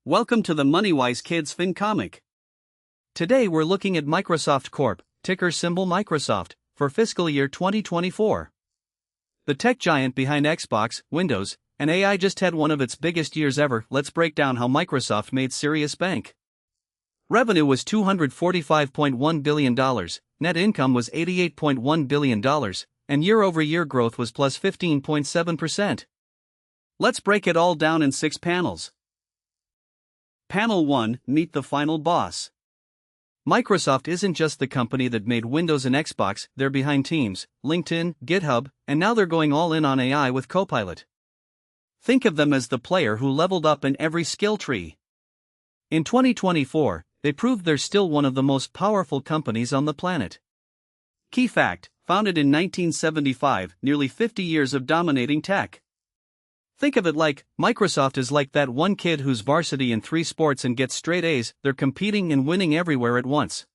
Welcome to the MoneyWise Kids FinComic. Today we're looking at Microsoft Corp, ticker symbol Microsoft, for fiscal year 2024. The tech giant behind Xbox, Windows, and AI just had one of its biggest years ever. Let's break down how Microsoft made serious bank. Revenue was $245.1 billion, net income was $88.1 billion, and year-over-year growth was plus 15.7%. Let's break it all down in 6 panels. Panel 1, Meet the Final Boss. Microsoft isn't just the company that made Windows and Xbox, they're behind Teams, LinkedIn, GitHub, and now they're going all in on AI with Copilot. Think of them as the player who leveled up in every skill tree. In 2024, they proved they're still one of the most powerful companies on the planet. Key fact, founded in 1975, nearly 50 years of dominating tech. Think of it like, Microsoft is like that one kid who's varsity in 3 sports and gets straight A's. They're competing and winning everywhere at once.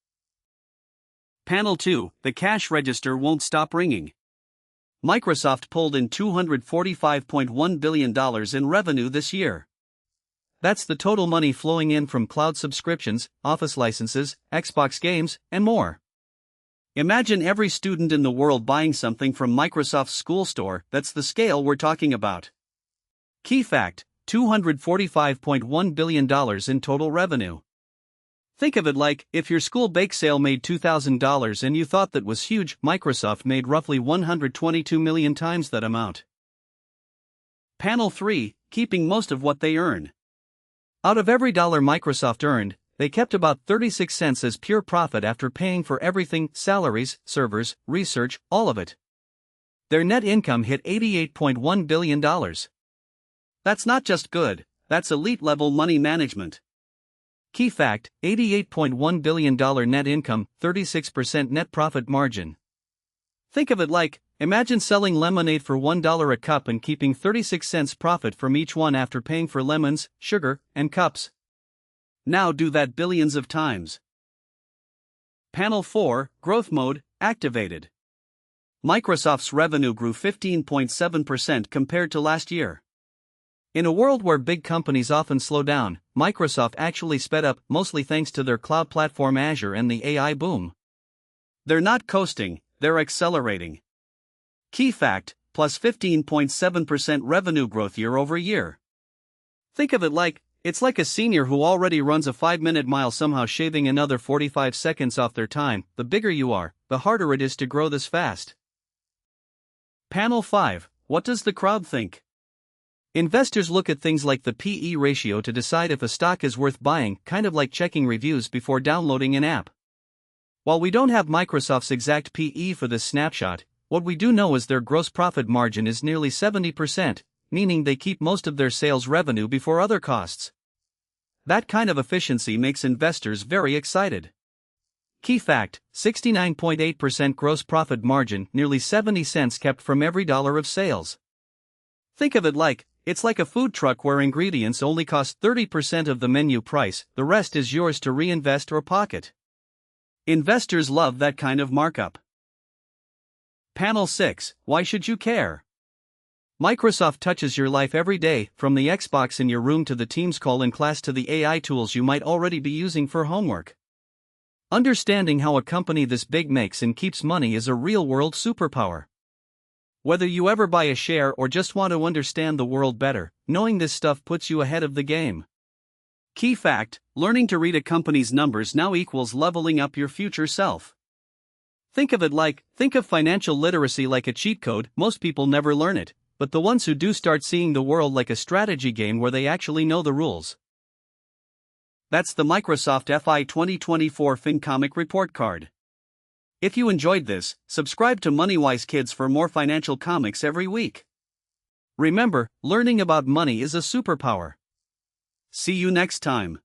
Panel 2, the cash register won't stop ringing. Microsoft pulled in $245.1 billion in revenue this year. That's the total money flowing in from cloud subscriptions, Office licenses, Xbox games, and more. Imagine every student in the world buying something from Microsoft's school store. That's the scale we're talking about. Key fact, $245.1 billion in total revenue. Think of it like, if your school bake sale made $2,000 and you thought that was huge, Microsoft made roughly 122 million times that amount. Panel 3, keeping most of what they earn. Out of every dollar Microsoft earned, they kept about 36 cents as pure profit after paying for everything: salaries, servers, research, all of it. Their net income hit $88.1 billion. That's not just good, that's elite-level money management. Key fact, $88.1 billion net income, 36% net profit margin. Think of it like, imagine selling lemonade for $1 a cup and keeping 36 cents profit from each one after paying for lemons, sugar, and cups. Now do that billions of times. Panel 4, Growth Mode, activated. Microsoft's revenue grew 15.7% compared to last year. In a world where big companies often slow down, Microsoft actually sped up, mostly thanks to their cloud platform Azure and the AI boom. They're not coasting, they're accelerating. Key fact, plus 15.7% revenue growth year over year. Think of it like, it's like a senior who already runs a 5-minute mile somehow shaving another 45 seconds off their time. The bigger you are, the harder it is to grow this fast. Panel 5, what does the crowd think? Investors look at things like the PE ratio to decide if a stock is worth buying, kind of like checking reviews before downloading an app. While we don't have Microsoft's exact PE for this snapshot, what we do know is their gross profit margin is nearly 70%, meaning they keep most of their sales revenue before other costs. That kind of efficiency makes investors very excited. Key fact, 69.8% gross profit margin, nearly 70 cents kept from every dollar of sales. Think of it like, it's like a food truck where ingredients only cost 30% of the menu price, the rest is yours to reinvest or pocket. Investors love that kind of markup. Panel 6, why should you care? Microsoft touches your life every day, from the Xbox in your room to the Teams call in class to the AI tools you might already be using for homework. Understanding how a company this big makes and keeps money is a real-world superpower. Whether you ever buy a share or just want to understand the world better, knowing this stuff puts you ahead of the game. Key fact, learning to read a company's numbers now equals leveling up your future self. Think of financial literacy like a cheat code. Most people never learn it, but the ones who do start seeing the world like a strategy game where they actually know the rules. That's the Microsoft FY2024 FinComic report card. If you enjoyed this, subscribe to MoneyWise Kids for more financial comics every week. Remember, learning about money is a superpower. See you next time.